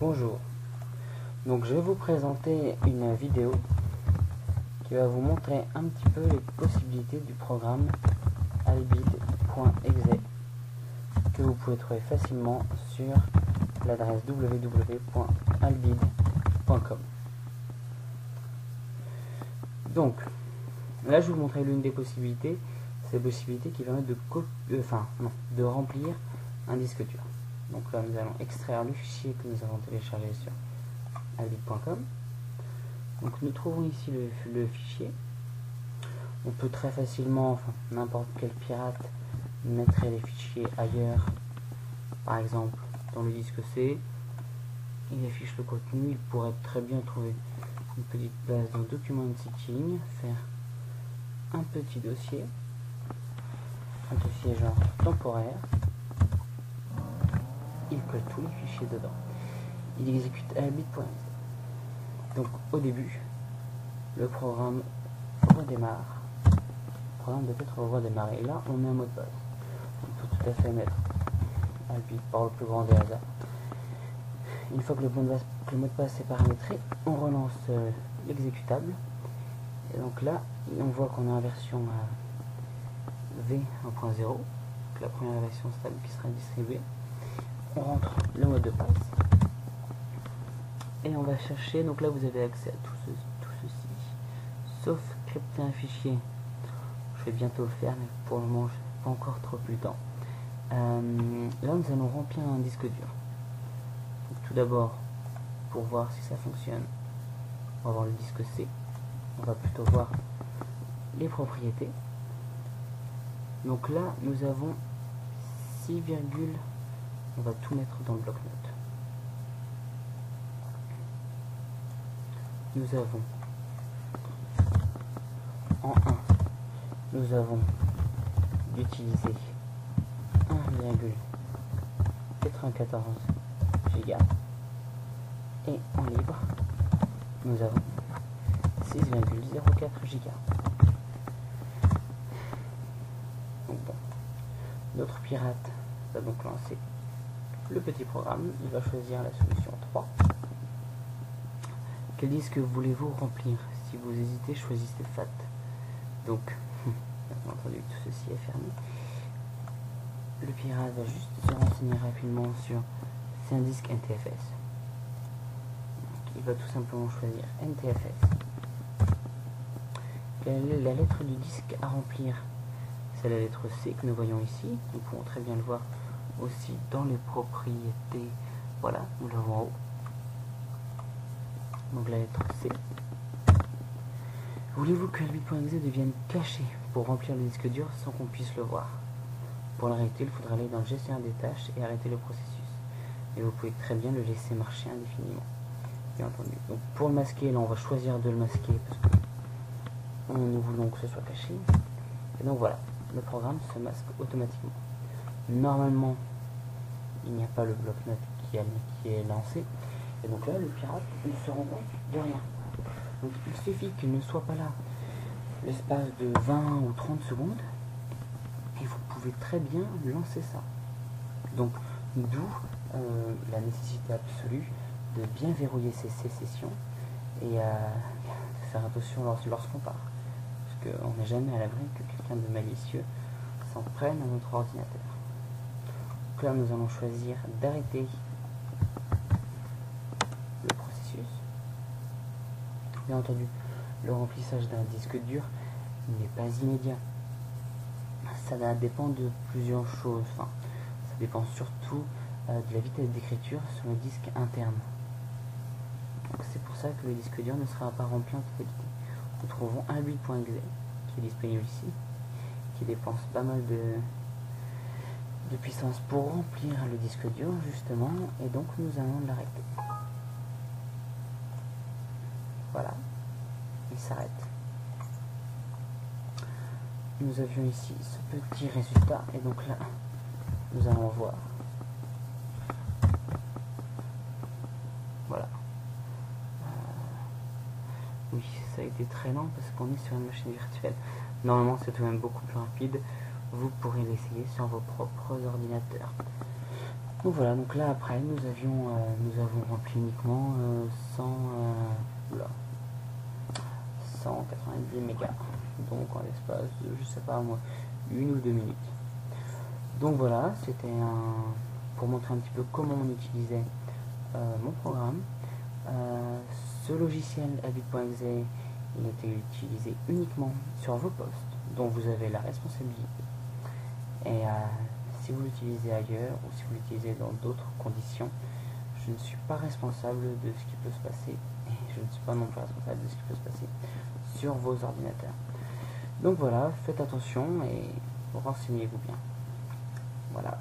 Bonjour, donc je vais vous présenter une vidéo qui va vous montrer un petit peu les possibilités du programme albid.exe que vous pouvez trouver facilement sur l'adresse www.albid.com. Donc là je vais vous montrer l'une des possibilités, c'est la possibilité qui permet de remplir un disque dur. Donc là nous allons extraire le fichier que nous avons téléchargé sur albid.com. Donc nous trouvons ici le fichier. On peut très facilement, n'importe quel pirate mettrait les fichiers ailleurs, par exemple dans le disque C, il affiche le contenu, il pourrait très bien trouver une petite place dans document setting, faire un petit dossier genre temporaire, il colle tous les fichiers dedans, il exécute albid.exe. Donc au début, le programme redémarre. Le programme doit être redémarré. Et là, on met un mot de passe. On peut tout à fait mettre albid par le plus grand des hasards. Une fois que le mot de passe est paramétré, on relance l'exécutable. Et donc là, on voit qu'on est en version V1.0, donc la première version stable qui sera distribuée. On rentre le mot de passe. Et on va chercher, donc là vous avez accès à tout ceci, sauf crypter un fichier. Je vais bientôt le faire, mais pour le moment je n'ai pas encore trop eu le temps. Là nous allons remplir un disque dur. Donc, tout d'abord, pour voir si ça fonctionne, on va voir le disque C. On va plutôt voir les propriétés. Donc là nous avons 6, on va tout mettre dans le bloc-notes. Nous avons en 1, nous avons d'utiliser 1,94 Go et en libre nous avons 6,04 Go. Donc bon, notre pirate va donc lancer le petit programme, il va choisir la solution 3. Quel disque voulez-vous remplir? Si vous hésitez, choisissez FAT. Donc, bien entendu, tout ceci est fermé. Le pirate va juste se renseigner rapidement sur c'est un disque NTFS. Donc, il va tout simplement choisir NTFS. Quelle est la lettre du disque à remplir? C'est la lettre C que nous voyons ici. Nous pouvons très bien le voir aussi dans les propriétés. Voilà, nous l'avons en haut. Donc la lettre C. Voulez-vous que albid.exe devienne caché pour remplir le disque dur sans qu'on puisse le voir? Pour l'arrêter, il faudra aller dans le gestionnaire des tâches et arrêter le processus. Et vous pouvez très bien le laisser marcher indéfiniment. Bien entendu. Donc pour le masquer, là on va choisir de le masquer parce que nous voulons que ce soit caché. Et donc voilà, le programme se masque automatiquement. Normalement, il n'y a pas le bloc-notes qui est lancé. Et donc là, le pirate ne se rend compte de rien. Donc il suffit qu'il ne soit pas là l'espace de 20 ou 30 secondes et vous pouvez très bien lancer ça. Donc d'où la nécessité absolue de bien verrouiller ces sessions et de faire attention lorsqu'on part. Parce qu'on n'est jamais à l'abri que quelqu'un de malicieux s'en prenne à notre ordinateur. Donc là, nous allons choisir d'arrêter le processus. Bien entendu, le remplissage d'un disque dur n'est pas immédiat. Ça dépend de plusieurs choses. Ça dépend surtout de la vitesse d'écriture sur le disque interne. C'est pour ça que le disque dur ne sera pas rempli en totalité. Nous trouvons albid.exe qui est disponible ici, qui dépense pas mal de puissance pour remplir le disque dur justement, et donc nous allons l'arrêter. Voilà, il s'arrête. Nous avions ici ce petit résultat, et donc là nous allons voir. Voilà. Oui, ça a été très lent parce qu'on est sur une machine virtuelle. Normalement c'est tout de même beaucoup plus rapide. Vous pourrez l'essayer sur vos propres ordinateurs. Donc voilà, donc là après nous avons rempli uniquement 190 mégas, donc en l'espace de, je sais pas moi, 1 ou 2 minutes. Donc voilà, c'était pour montrer un petit peu comment on utilisait mon programme. Ce logiciel Habit.exe, il était utilisé uniquement sur vos postes dont vous avez la responsabilité. Et si vous l'utilisez ailleurs ou si vous l'utilisez dans d'autres conditions, je ne suis pas responsable de ce qui peut se passer et je ne suis pas non plus responsable de ce qui peut se passer sur vos ordinateurs. Donc voilà, faites attention et renseignez-vous bien. Voilà.